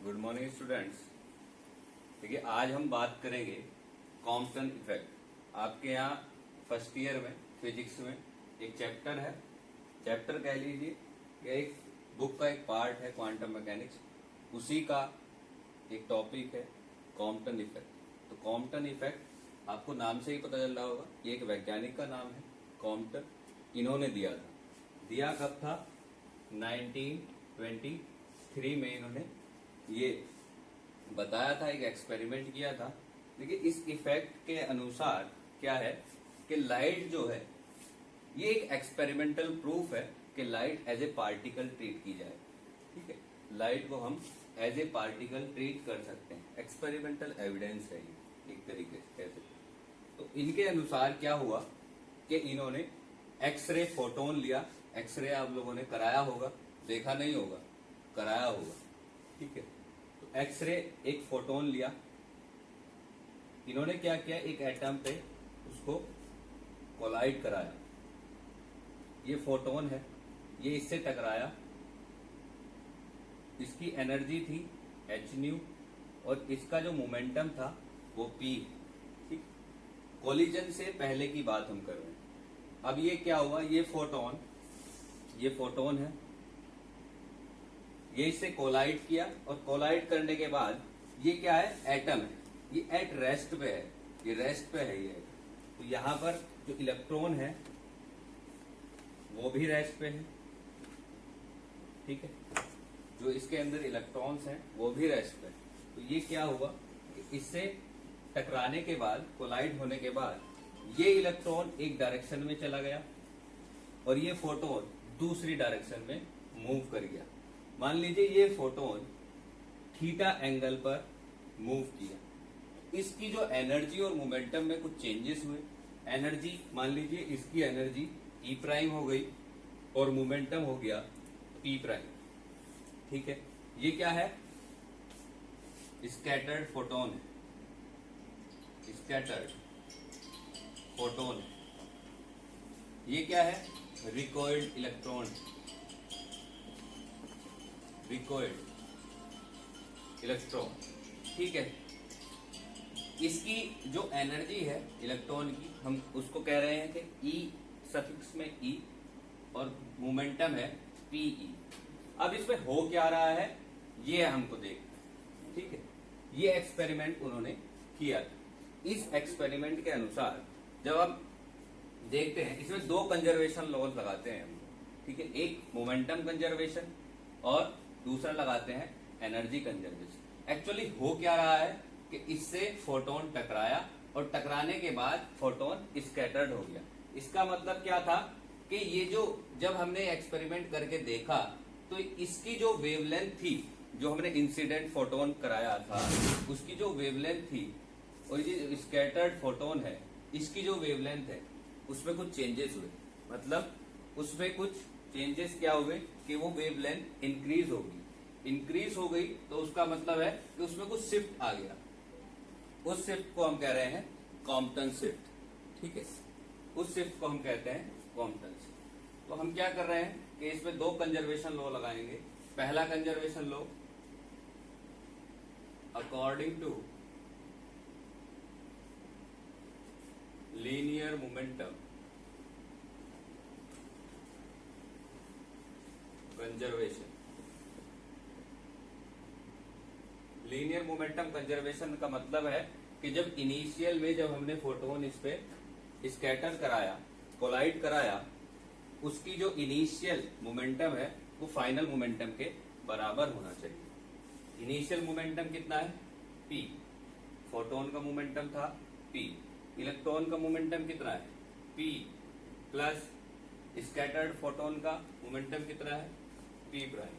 Good morning students. देखिए आज हम बात करेंगे कॉम्पटन इफेक्ट। आपके यहाँ फर्स्ट ईयर में फिजिक्स में एक चैप्टर है, चैप्टर कह लीजिए या एक बुक का एक पार्ट है क्वांटम मैकेनिक्स, उसी का एक टॉपिक है कॉम्पटन इफेक्ट। तो कॉम्पटन इफेक्ट आपको नाम से ही पता चल रहा होगा, ये एक वैज्ञानिक का नाम है कॉम्पटन। इन्होंने दिया कब था? 1923 में इन्होंने ये बताया था, एक एक्सपेरिमेंट किया था। देखिए इस इफेक्ट के अनुसार क्या है कि लाइट जो है ये एक एक्सपेरिमेंटल प्रूफ है कि light as a particle treat की जाए। ठीक है, लाइट को हम एज ए पार्टिकल ट्रीट कर सकते हैं, एक्सपेरिमेंटल एविडेंस है ये एक तरीके से कह सकते हैं। तो इनके अनुसार क्या हुआ कि इन्होंने एक्सरे फोटोन लिया। एक्सरे आप लोगों ने कराया होगा, देखा नहीं होगा, कराया होगा। ठीक है, तो एक्सरे एक फोटोन लिया, इन्होंने क्या किया, एक एटम पे उसको कोलाइड कराया। ये फोटोन है, ये इससे टकराया, इसकी एनर्जी थी h और इसका जो मोमेंटम था वो p। ठीक, कोलिजन से पहले की बात हम कर रहे हैं। अब ये क्या हुआ, ये फोटोन है, ये इससे कोलाइड किया और कोलाइड करने के बाद ये क्या है, एटम है, ये एट रेस्ट पे है, ये रेस्ट पे है ये। तो यहां पर जो इलेक्ट्रॉन है वो भी रेस्ट पे है। ठीक है, जो इसके अंदर इलेक्ट्रॉन्स हैं वो भी रेस्ट पे है। तो ये क्या हुआ कि इससे टकराने के बाद, कोलाइड होने के बाद, ये इलेक्ट्रॉन एक डायरेक्शन में चला गया और ये फोटोन दूसरी डायरेक्शन में मूव कर गया। मान लीजिए ये फोटोन थीटा एंगल पर मूव किया, इसकी जो एनर्जी और मोमेंटम में कुछ चेंजेस हुए। एनर्जी मान लीजिए इसकी एनर्जी ई प्राइम हो गई और मोमेंटम हो गया पी प्राइम। ठीक है, ये क्या है, स्कैटर्ड फोटोन है, स्कैटर्ड फोटोन है। ये क्या है, रिकॉइल्ड इलेक्ट्रॉन, रिकॉइल्ड इलेक्ट्रॉन। ठीक है, इसकी जो एनर्जी है इलेक्ट्रॉन की, हम उसको कह रहे हैं कि ई सफिक्स में ई और मोमेंटम है पीई। अब इसमें हो क्या रहा है ये हमको देखना है। ठीक है, ये एक्सपेरिमेंट उन्होंने किया था। इस एक्सपेरिमेंट के अनुसार जब हम देखते हैं, इसमें दो कंजर्वेशन लॉज लगाते हैं हम। ठीक है, एक मोमेंटम कंजर्वेशन और दूसरा लगाते हैं एनर्जी कंजर्वेशन। एक्चुअली हो क्या रहा है कि इससे फोटोन टकराया और टकराने के बाद फोटोन स्कैटर्ड हो गया। इसका मतलब क्या था कि ये जो जब हमने एक्सपेरिमेंट करके देखा तो इसकी जो वेवलेंथ थी, जो हमने इंसिडेंट फोटोन कराया था उसकी जो वेवलेंथ थी और ये स्कैटर्ड फोटोन है इसकी जो वेवलेंथ है उसमें कुछ चेंजेस हुए। मतलब उसमें कुछ चेंजेस क्या हुए कि वो वेवलेंथ इंक्रीज होगी। इंक्रीज हो गई तो उसका मतलब है कि उसमें कुछ शिफ्ट आ गया। उस शिफ्ट को हम कह रहे हैं कॉम्पटन शिफ्ट। ठीक है, उस शिफ्ट को हम कहते हैं कॉम्पटन शिफ्ट। तो हम क्या कर रहे हैं कि इसमें दो कंजर्वेशन लॉ लगाएंगे। पहला conservation law, according to linear momentum conservation. Linear momentum conservation का मतलब है कि जब इनिशियल में जब हमने फोटोन इस पे स्कैटर कराया, कोलाइड कराया, उसकी जो इनिशियल मोमेंटम है वो फाइनल मोमेंटम के बराबर होना चाहिए। इनिशियल मोमेंटम कितना है, p। फोटोन का मोमेंटम था p, इलेक्ट्रॉन का मोमेंटम कितना है p प्लस स्कैटर्ड फोटोन का मोमेंटम कितना है p प्राइम।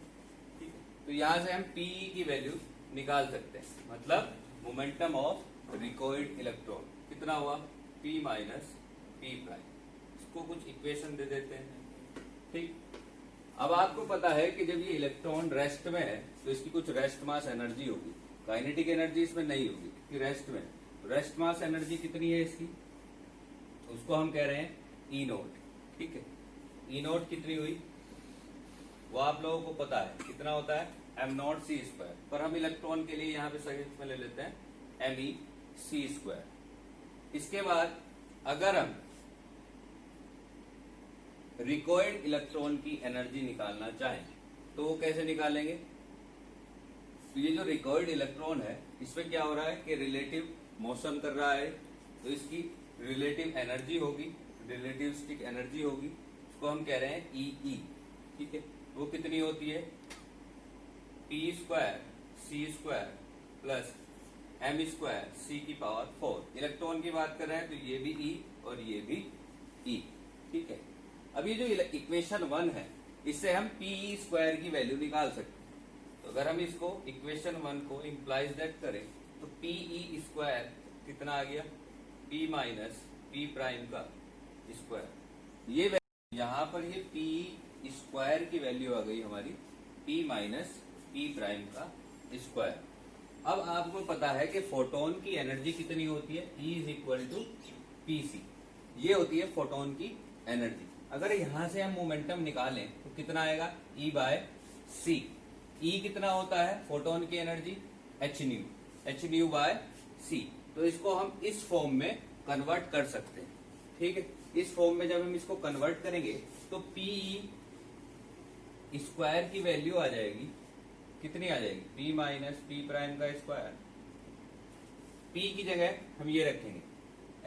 ठीक है, तो यहां से हम p की वैल्यू निकाल सकते हैं। मतलब मोमेंटम ऑफ रिकॉइल्ड इलेक्ट्रॉन कितना हुआ, p माइनस p प्राइम। इसको कुछ इक्वेशन दे देते हैं। ठीक, अब आपको पता है कि जब ये इलेक्ट्रॉन रेस्ट में है तो इसकी कुछ रेस्ट मास एनर्जी होगी, काइनेटिक एनर्जी इसमें नहीं होगी कि रेस्ट में। रेस्ट मास एनर्जी कितनी है इसकी, उसको हम कह रहे हैं ई नोट। ठीक है, ई नोट कितनी हुई वो आप लोगों को पता है, कितना होता है एम नॉट सी स्क्वायर, पर हम इलेक्ट्रॉन के लिए यहाँ पे सही में ले लेते हैं एम ई सी स्क्वायर। इसके बाद अगर हम रिकॉइल्ड इलेक्ट्रॉन की एनर्जी निकालना चाहें तो वो कैसे निकालेंगे? तो ये जो रिकॉइल्ड इलेक्ट्रॉन है इसमें क्या हो रहा है कि रिलेटिव मोशन कर रहा है, तो इसकी रिलेटिव एनर्जी होगी, रिलेटिविस्टिक एनर्जी होगी, उसको हम कह रहे हैं ई। ठीक है, वो कितनी होती है? P square C square plus M square C की पावर 4। इलेक्ट्रॉन की बात कर रहे हैं तो ये भी ई और ये भी ई। ठीक है, अब ये जो इक्वेशन 1 है इससे हम पी स्क्वायर की वैल्यू निकाल सकते हैं। तो अगर हम इसको इक्वेशन 1 को इंप्लाइज दैट करें तो पीई स्क्वायर कितना आ गया? पी माइनस पी प्राइम का स्क्वायर। ये यहाँ पर ये पी स्क्वायर की वैल्यू आ गई हमारी पी माइनस पी प्राइम का स्क्वायर। अब आपको पता है कि फोटोन की एनर्जी कितनी होती है? E is equal to P C, ये होती है फोटोन की एनर्जी। अगर यहां से हम मोमेंटम निकालें तो कितना आएगा? E बाय सी। E कितना होता है फोटोन की एनर्जी? एच न्यू बाय सी। तो इसको हम इस फॉर्म में कन्वर्ट कर सकते हैं। ठीक है, इस फॉर्म में जब हम इसको कन्वर्ट करेंगे तो पी स्क्वायर की वैल्यू आ जाएगी, कितनी आ जाएगी? पी माइनस पी प्राइम का स्क्वायर। पी की जगह हम ये रखेंगे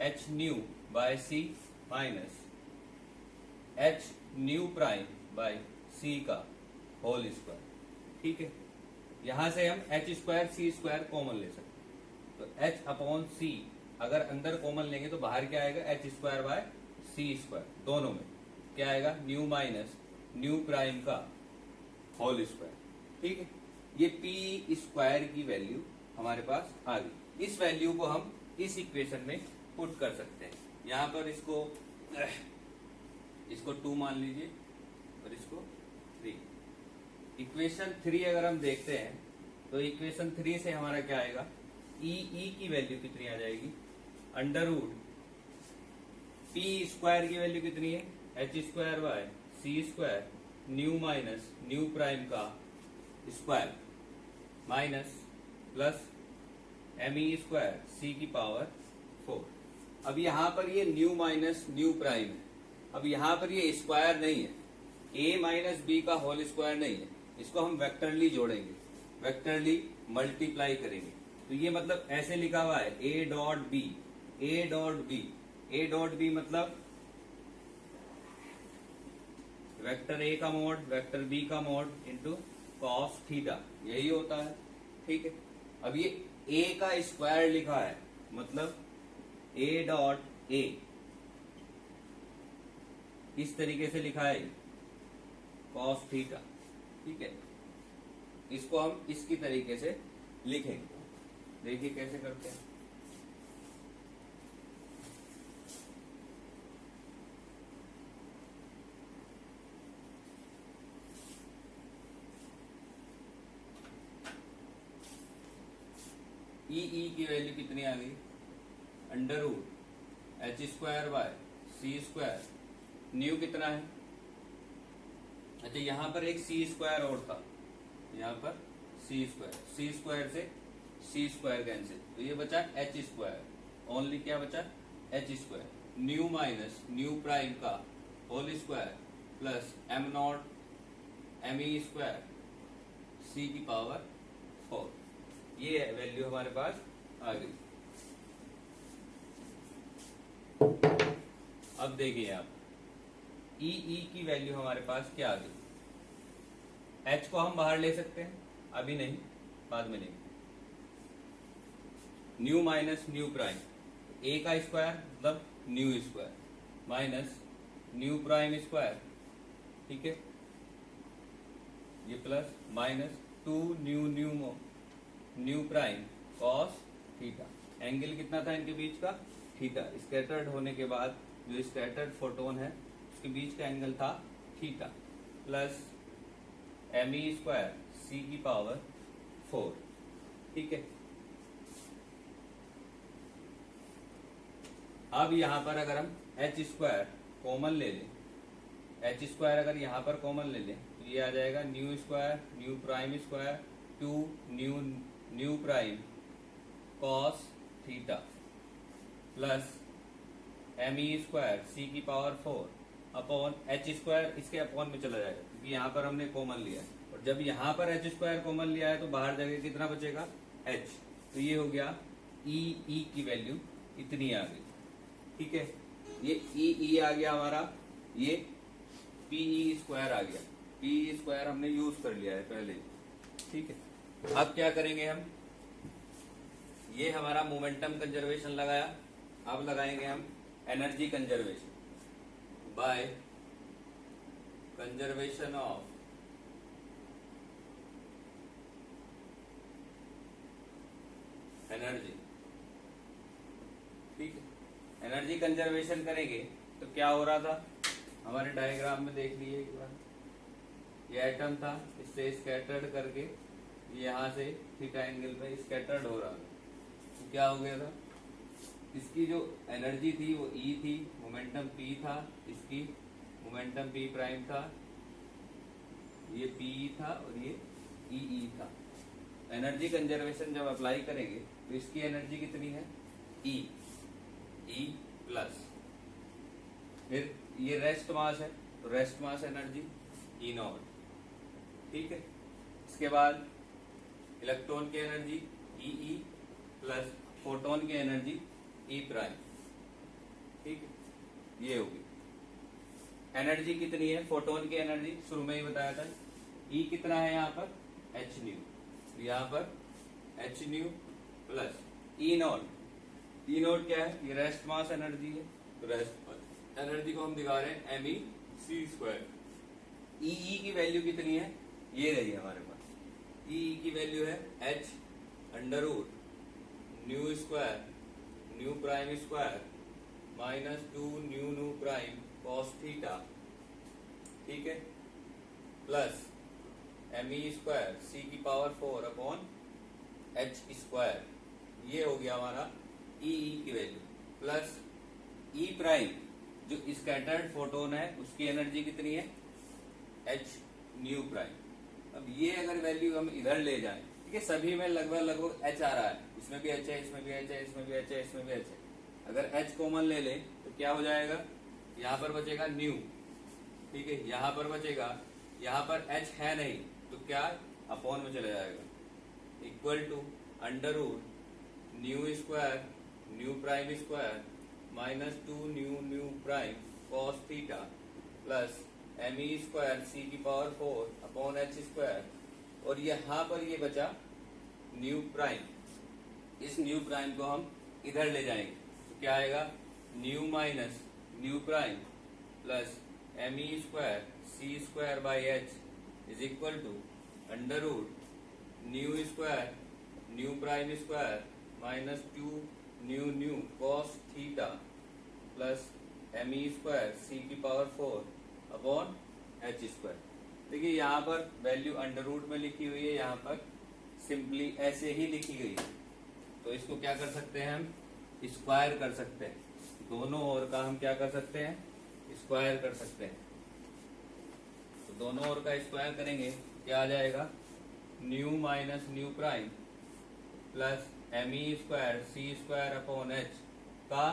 H nu by C minus H nu prime by C का होल स्क्वायर। ठीक है, यहां से हम H square C square common ले सकते हैं। तो एच अपॉन सी अगर अंदर कॉमन लेंगे तो बाहर क्या आएगा? H square by C square. दोनों में क्या आएगा? न्यू माइनस न्यू प्राइम का होल स्क्वायर। ठीक है, ये पी स्क्वायर की वैल्यू हमारे पास आ गई। इस वैल्यू को हम इस इक्वेशन में पुट कर सकते हैं। यहां पर इसको 2 मान लीजिए और इसको 3। इक्वेशन 3 अगर हम देखते हैं तो इक्वेशन 3 से हमारा क्या आएगा? ई की वैल्यू कितनी आ जाएगी? अंडर रूट पी स्क्वायर की वैल्यू कितनी है? H square by C square nu minus nu prime का square minus plus M E square C की पावर 4। अब यहां पर ये न्यू माइनस न्यू प्राइम है। अब यहां पर ये स्क्वायर नहीं है, ए माइनस बी का होल स्क्वायर नहीं है, इसको हम वेक्टरली जोड़ेंगे, वेक्टरली मल्टीप्लाई करेंगे। तो ये मतलब ऐसे लिखा हुआ है A dot B, A dot B, A dot B मतलब वेक्टर ए का मोड वेक्टर बी का मोड इंटू कॉस थीटा, यही होता है। ठीक है, अब ये ए का स्क्वायर लिखा है मतलब ए डॉट ए, इस तरीके से लिखा है कॉस थीटा। ठीक है, इसको हम इसकी तरीके से लिखेंगे। देखिए कैसे करते हैं। ई की वैल्यू कितनी आ गई? Under root H square by C square, nu कितना है? अच्छा, यहां पर एक सी स्क्वायर और था, यहां पर सी स्क्वायर से सी स्क्वायर कैंसिल, तो ये बचा एच स्क्वायर, ओनली क्या बचा? H square, nu minus nu prime का whole square plus M not M E square C की पावर 4। ये वैल्यू हमारे पास आ गई। अब देखिए आप ई की वैल्यू हमारे पास क्या आ गई? एच को हम बाहर ले सकते हैं, अभी नहीं, बाद में नहीं। न्यू माइनस न्यू प्राइम, ए का स्क्वायर मतलब new square minus nu prime square. ठीक है, ये plus minus 2 nu prime cos theta. Angle कितना था इनके बीच का? थीटा। स्कैटर्ड होने के बाद जो स्कैटर्ड फोटोन है उसके बीच का एंगल था theta, plus M E square C की पावर 4। ठीक है, अब यहां पर अगर हम एच स्क्वायर कॉमन ले लें, एच स्क्वायर अगर यहां पर कॉमन ले लें तो ये आ जाएगा nu square nu prime square two nu nu prime cos theta plus M E square C की पावर 4 अपॉन एच स्क्वायर इसके अपॉन में चला जाएगा क्योंकि यहाँ पर हमने कॉमन लिया है, और जब यहाँ पर एच स्क्वायर कॉमन लिया है तो बाहर जगह कितना बचेगा एच, तो ये हो गया ई की वैल्यू इतनी आ गई। ठीक है, ये ई आ गया हमारा, ये पीई स्क्वायर आ गया, पीई स्क्वायर हमने यूज कर लिया है पहले। ठीक है, अब क्या करेंगे हम, ये हमारा मोमेंटम कंजर्वेशन लगाया, अब लगाएंगे हम energy conservation by conservation of energy. ठीक है, एनर्जी कंजर्वेशन करेंगे तो क्या हो रहा था हमारे डायग्राम में देख लीजिए एक बार, ये एटम था, इससे स्कैटर्ड करके यहाँ से थीटा एंगल में स्कैटर्ड हो रहा था, तो क्या हो गया था, इसकी जो एनर्जी थी वो ई थी, मोमेंटम पी था, इसकी मोमेंटम पी प्राइम था, ये पी था और ये ई था। एनर्जी कंजर्वेशन जब अप्लाई करेंगे तो इसकी एनर्जी कितनी है ई प्लस, फिर ये रेस्ट मास है तो rest mass energy E not. ठीक है, इसके बाद इलेक्ट्रॉन की एनर्जी ई प्लस फोटोन की एनर्जी ई प्राइम। ठीक है, ये होगी एनर्जी कितनी है, फोटोन की एनर्जी शुरू में ही बताया था, ई कितना है यहाँ पर एच न्यू, तो यहाँ पर H new plus E not क्या है, ये रेस्ट मास एनर्जी है, तो रेस्ट एनर्जी को हम दिखा रहे हैं एम ई सी स्क्वायर। ई की वैल्यू कितनी है, ये रही हमारे पास, ई की वैल्यू है H under root nu square nu prime square minus 2 nu prime cos theta. ठीक है, plus M E square C की पावर 4 अपॉन एच स्क्वायर, ये हो गया हमारा ई की वैल्यू, प्लस ई प्राइम जो स्कैटर्ड फोटोन है उसकी एनर्जी कितनी है एच न्यू प्राइम। अब ये अगर वैल्यू हम इधर ले जाएं, ठीक है, सभी में लगभग एच आ रहा है, इसमें भी एच है, इसमें भी एच है, इसमें भी एच है, इसमें भी एच है, अगर एच कॉमन ले ले तो क्या हो जाएगा, यहाँ पर बचेगा न्यू। ठीक है, यहाँ पर बचेगा, यहाँ पर एच है नहीं तो क्या अपॉन में चला जाएगा, equal to under root nu square nu prime square minus 2 nu prime cos theta plus M E square C की पावर 4 अपॉन एच स्क्वायर, और यहाँ पर ये बचा न्यू प्राइम, इस न्यू प्राइम को हम इधर ले जाएंगे तो क्या आएगा nu minus nu prime plus M E square C square by H is equal to under root nu square nu prime square minus 2 nu cos theta plus M E square C की power 4 upon H square. देखिए यहाँ पर value under root में लिखी हुई है, यहाँ पर सिंपली ऐसे ही लिखी गई है, तो इसको क्या कर सकते हैं हम स्क्वायर कर सकते हैं, दोनों ओर का हम क्या कर सकते हैं स्क्वायर कर सकते हैं। तो दोनों ओर का स्क्वायर करेंगे क्या आ जाएगा nu minus nu prime plus M E square C square upon H का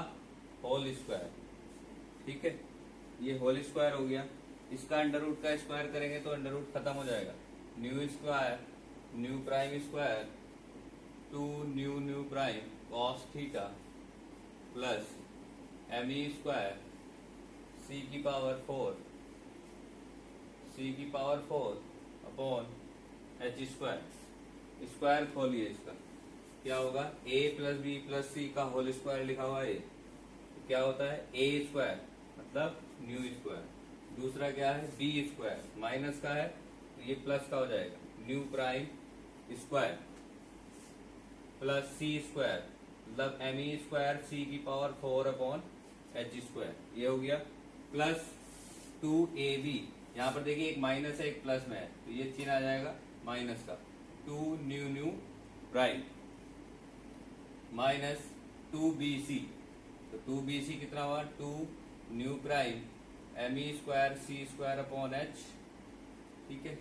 होल स्क्वायर। ठीक है, ये होल स्क्वायर हो गया, इसका अंडर रूट का स्क्वायर करेंगे तो अंडर रूट खत्म हो जाएगा, nu square nu prime square 2 nu prime cos theta plus M E square C की power 4 upon H square. Square खोलिए इसका, क्या होगा a plus B plus C का होल स्क्वायर लिखा हुआ है, तो क्या होता है a स्क्वायर मतलब न्यू स्क्वायर, दूसरा क्या है बी स्क्वायर माइनस का है तो ये प्लस का हो जाएगा न्यू प्राइम स्क्वायर प्लस सी स्क्वायर मतलब एम ई स्क्वायर सी की पावर 4 अपॉन एच स्क्वायर, ये हो गया प्लस 2ab, यहाँ पर देखिए एक माइनस है एक प्लस में है तो ये चिन्ह आ जाएगा माइनस का, 2 न्यू प्राइम माइनस 2bc, तो 2bc कितना हुआ 2 nu prime M E square C square upon H ठीक है,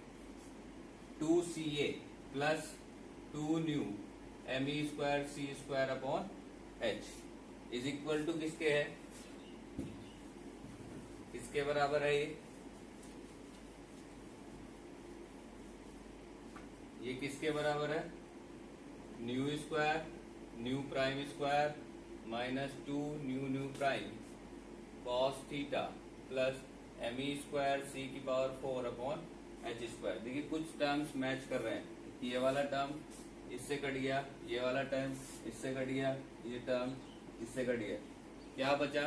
2Ca plus 2 nu Me² C² upon H is equal to किसके है, किसके बराबर है ये किसके बराबर है, nu prime square minus 2 nu prime cos theta plus Me² C⁴ upon H²। देखिए कुछ टर्म्स मैच कर रहे हैं, ये वाला टर्म इससे कट गया, ये वाला टर्म इससे कट गया, ये टर्म इससे कट गया, क्या बचा,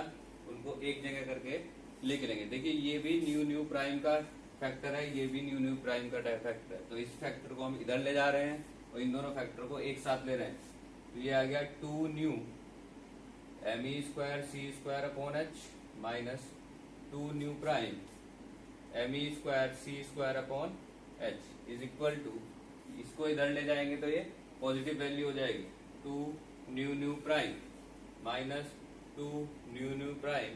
उनको एक जगह करके लिख लेंगे। देखिए ये भी न्यू प्राइम का फैक्टर है, ये भी न्यू प्राइम का फैक्टर है, तो इस फैक्टर को हम इधर ले जा रहे हैं और इन दोनों फैक्टर को एक साथ ले रहे हैं। तो ये आ गया 2 nu Me² C² upon H minus 2 nu prime Me² C² upon H is equal to, इसको इधर ले जाएंगे तो ये पॉजिटिव वैल्यू हो जाएगी, 2 nu prime minus 2 nu prime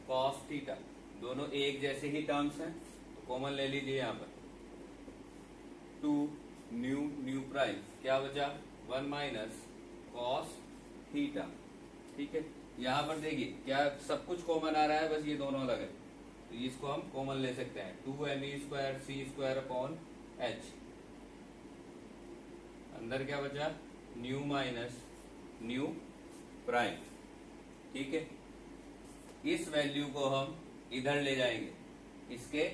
cos theta, दोनों एक जैसे ही टर्म्स हैं तो कॉमन ले लीजिए यहाँ पर, 2 न्यू प्राइम क्या बचा 1 माइनस कॉस थीटा। ठीक है, यहाँ पर देखिए क्या सब कुछ कॉमन आ रहा है, बस ये दोनों अलग है, तो इसको हम कॉमन ले सकते हैं, 2 Me² C² अपॉन H, अंदर क्या बचा न्यू माइनस न्यू प्राइम। ठीक है, इस वैल्यू को हम इधर ले जाएंगे, इसके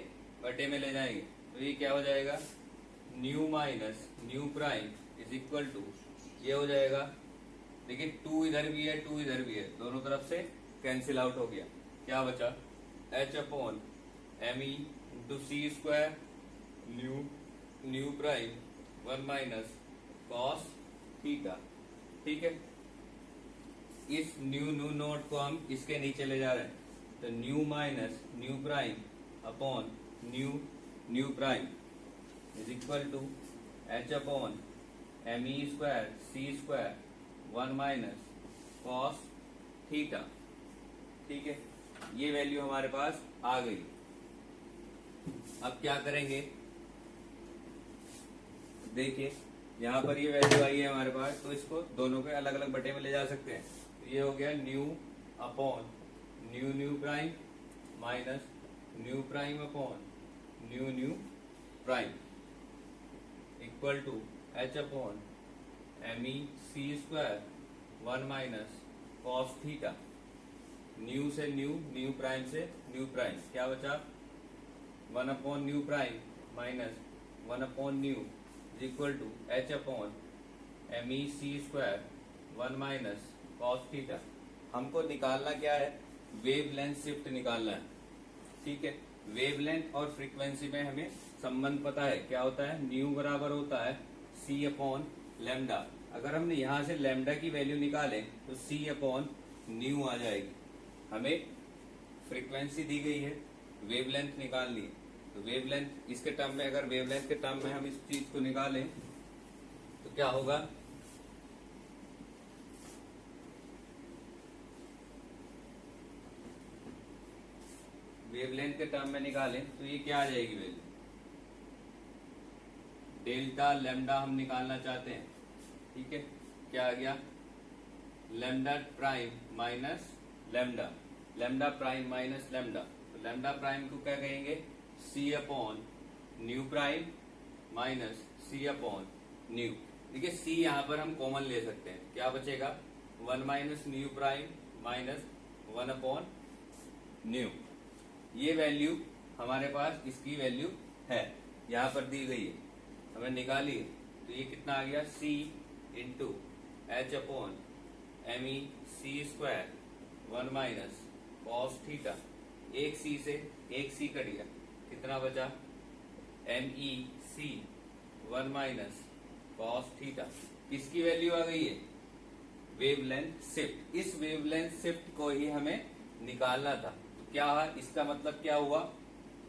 बटे में ले जाएंगे, तो ये क्या हो जाएगा, nu minus nu prime is equal to, ये हो जाएगा, देखिए 2 इधर भी है 2 इधर भी है, दोनों तरफ से कैंसिल आउट हो गया, क्या बचा H upon Me into C² new prime 1 minus cos theta. ठीक है, इस न्यू नोट को हम इसके नीचे ले जा रहे हैं, तो nu minus nu prime upon nu prime is equal to H upon Me² C² 1 minus cos theta. ठीक है, ये वैल्यू हमारे पास आ गई। अब क्या करेंगे, देखिए यहाँ पर ये वैल्यू आई है हमारे पास, तो इसको दोनों के अलग अलग बटे में ले जा सकते हैं, तो ये हो गया nu upon nu prime minus nu prime upon nu prime equal to H upon Me² 1 minus cos theta, nu से न्यू प्राइम से न्यू प्राइम, क्या बचा 1 upon nu prime minus 1 upon nu equal to H upon Me² 1 minus cos theta. हमको निकालना क्या है, wavelength shift निकालना है। ठीक है, वेवलेंथ और फ्रीक्वेंसी में हमें संबंध पता है, क्या होता है, न्यू बराबर होता है C अपॉन लैम्डा। अगर हमने यहाँ से लैम्डा की वैल्यू निकाले तो C अपॉन न्यू आ जाएगी। हमें फ्रीक्वेंसी दी गई है, वेवलेंथ निकालनी है, तो वेवलेंथ इसके टर्म में, अगर वेवलेंथ के टर्म में हम इस चीज को निकालें तो क्या होगा, वेवलेंथ के टर्म में निकालें तो ये क्या आ जाएगी वैल्यू, डेल्टा लैम्डा हम निकालना चाहते हैं। ठीक है, क्या आ गया, lambda prime minus lambda prime minus lambda, तो लैम्डा प्राइम को क्या कहेंगे, C upon nu prime minus C upon new. देखिए C यहाँ पर हम कॉमन ले सकते हैं, क्या बचेगा 1 minus nu prime minus 1 upon new. ये वैल्यू हमारे पास, इसकी वैल्यू है यहाँ पर दी गई है, हमें निकाली है, तो ये कितना आ गया, C into H upon Me² 1 minus cos theta, एक C से एक C कट गया, कितना बचा MEC 1 माइनस कॉस थीटा। किसकी वैल्यू आ गई है, वेवलेंथ शिफ्ट। इस वेवलेंथ शिफ्ट को ही हमें निकालना था, तो क्या है, इसका मतलब क्या हुआ,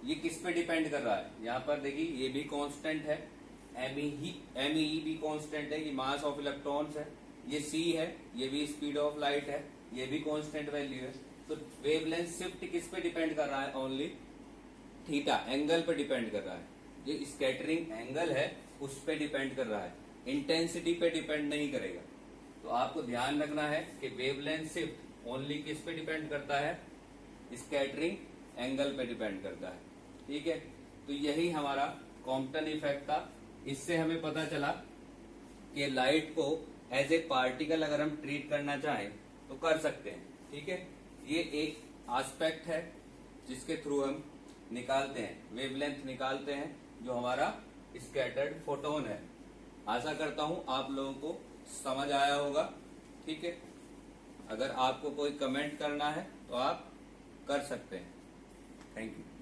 ये किस पे डिपेंड कर रहा है, यहाँ पर देखिए ये भी कांस्टेंट है, ME भी कांस्टेंट है, ये मास ऑफ इलेक्ट्रॉन्स है, ये C है, ये भी स्पीड ऑफ लाइट है, ये भी कांस्टेंट वैल्यू है। तो वेवलेंथ शिफ्ट किस पे डिपेंड कर रहा है, ओनली थीटा एंगल पे डिपेंड कर रहा है। ये स्कैटरिंग एंगल है उस पे डिपेंड कर रहा है, इंटेंसिटी पे डिपेंड नहीं करेगा। तो आपको ध्यान रखना है कि वेवलेंथ शिफ्ट ओनली किस पे डिपेंड करता है, स्कैटरिंग एंगल पे डिपेंड करता है। ठीक है, तो यही हमारा कॉम्पटन इफेक्ट था। इससे हमें पता चला कि लाइट को एज ए पार्टिकल अगर हम ट्रीट करना चाहें तो कर सकते हैं। ठीक है, ये एक एस्पेक्ट है जिसके थ्रू हम निकालते हैं, वेवलेंथ निकालते हैं, जो हमारा स्कैटर्ड फोटोन है। आशा करता हूं आप लोगों को समझ आया होगा। ठीक है, अगर आपको कोई कमेंट करना है तो आप कर सकते हैं। Thank you.